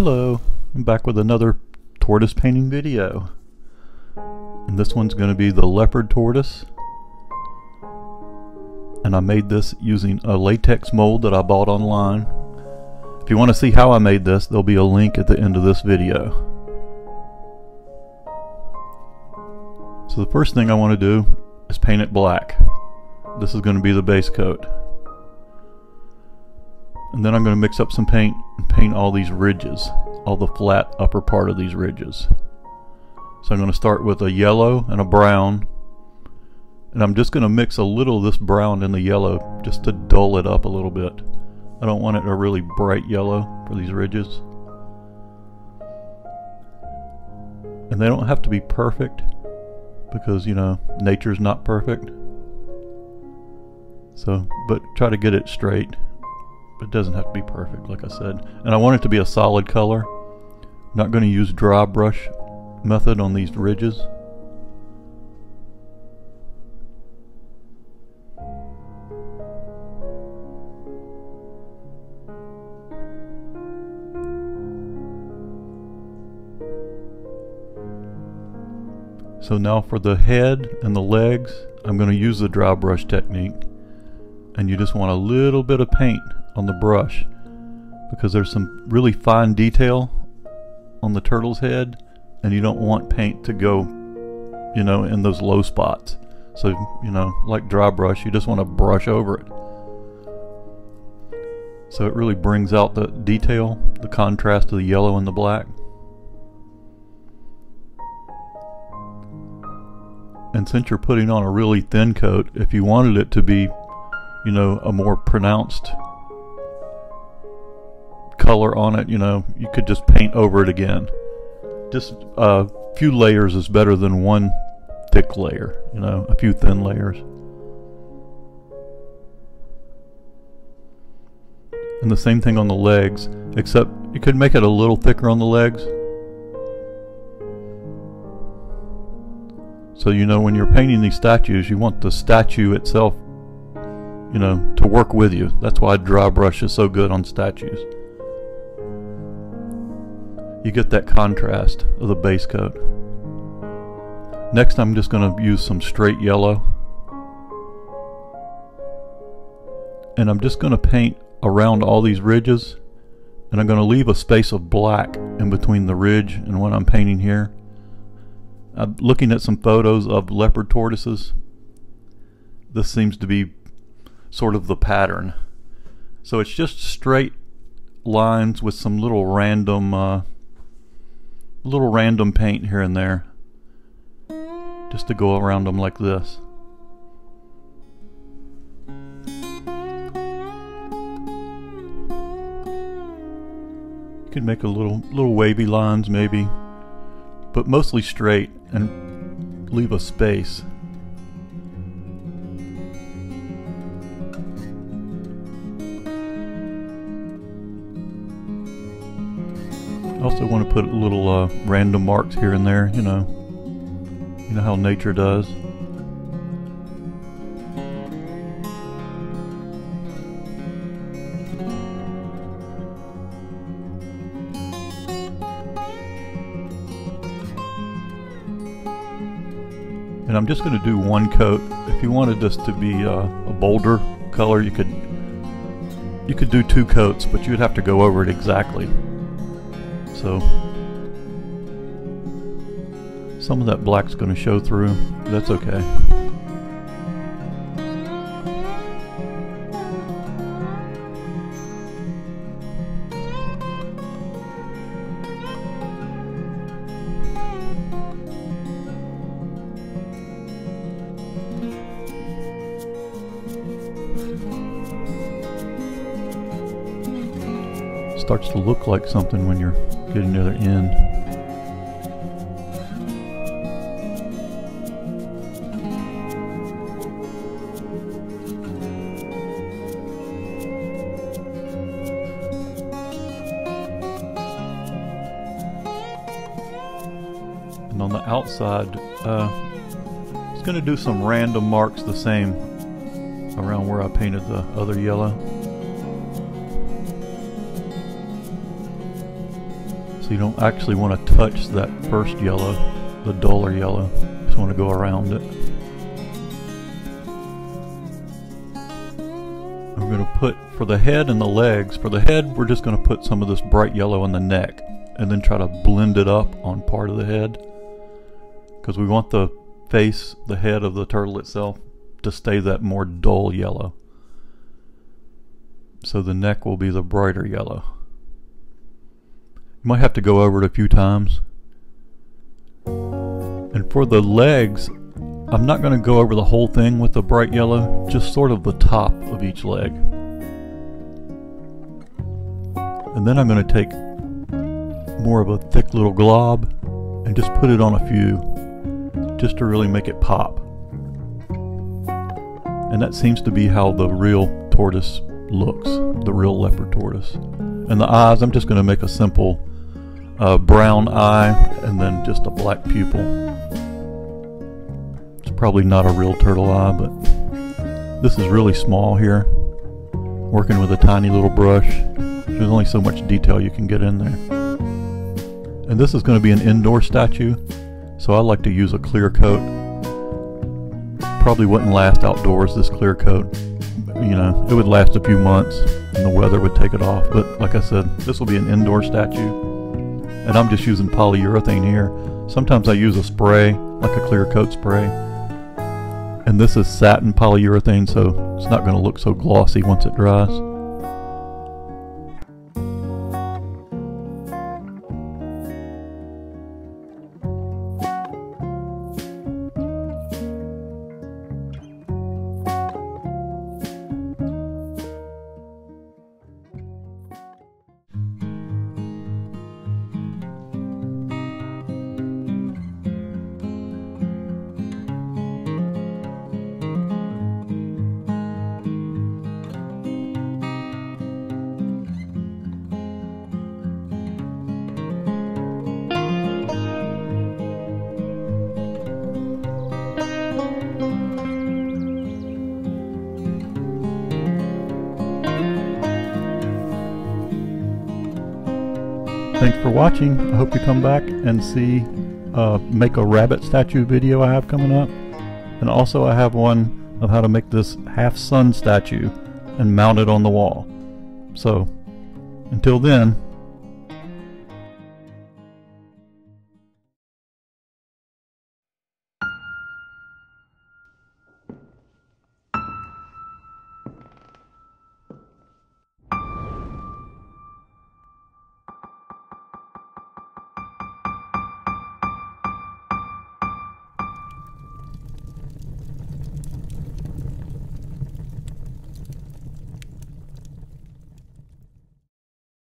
Hello, I'm back with another tortoise painting video, and this one's going to be the leopard tortoise, and I made this using a latex mold that I bought online. If you want to see how I made this, there'll be a link at the end of this video. So the first thing I want to do is paint it black. This is going to be the base coat. And then I'm going to mix up some paint and paint all these ridges, all the flat upper part of these ridges. So I'm going to start with a yellow and a brown, and I'm just going to mix a little of this brown in the yellow just to dull it up a little bit. I don't want it a really bright yellow for these ridges. And they don't have to be perfect because, you know, nature's not perfect. So, but try to get it straight. It doesn't have to be perfect, like I said. And I want it to be a solid color. I'm not going to use dry brush method on these ridges. So now for the head and the legs, I'm going to use the dry brush technique. And you just want a little bit of paint on the brush because there's some really fine detail on the turtle's head, and you don't want paint to go, you know, in those low spots. So, you know, like dry brush, you just want to brush over it. So it really brings out the detail, the contrast of the yellow and the black. And since you're putting on a really thin coat, if you wanted it to be, you know, a more pronounced color on it, you know, you could just paint over it again. Just a few layers is better than one thick layer, you know, a few thin layers. And the same thing on the legs, except you could make it a little thicker on the legs. So, you know, when you're painting these statues, you want the statue itself, you know, to work with you. That's why dry brush is so good on statues. You get that contrast of the base coat. Next, I'm just going to use some straight yellow. And I'm just going to paint around all these ridges. And I'm going to leave a space of black in between the ridge and what I'm painting here. I'm looking at some photos of leopard tortoises. This seems to be sort of the pattern. So it's just straight lines with some little random paint here and there, just to go around them like this. You can make a little wavy lines maybe, but mostly straight, and leave a space. I also want to put little random marks here and there, you know how nature does. And I'm just going to do one coat. If you wanted this to be a bolder color, you could do two coats, but you'd have to go over it exactly. So some of that black's going to show through. That's okay. Starts to look like something when you're getting to the end. And on the outside, it's going to do some random marks the same around where I painted the other yellow. So you don't actually want to touch that first yellow, the duller yellow. Just want to go around it. I'm going to put, for the head and the legs, for the head we're just going to put some of this bright yellow in the neck and then try to blend it up on part of the head, because we want the face, the head of the turtle itself, to stay that more dull yellow. So the neck will be the brighter yellow. You might have to go over it a few times. And for the legs, I'm not going to go over the whole thing with the bright yellow, just sort of the top of each leg. And then I'm going to take more of a thick little glob and just put it on a few, just to really make it pop. And that seems to be how the real tortoise looks, the real leopard tortoise. And the eyes, I'm just going to make a simple brown eye and then just a black pupil. It's probably not a real turtle eye, but this is really small here. Working with a tiny little brush, there's only so much detail you can get in there. And this is going to be an indoor statue, so I like to use a clear coat. Probably wouldn't last outdoors, this clear coat. You know, it would last a few months and the weather would take it off. But like I said, this will be an indoor statue. And I'm just using polyurethane here. Sometimes I use a spray, like a clear coat spray. And this is satin polyurethane, so it's not going to look so glossy once it dries. Thanks for watching. I hope you come back and see make a rabbit statue video I have coming up. And also I have one of how to make this half sun statue and mount it on the wall. So until then,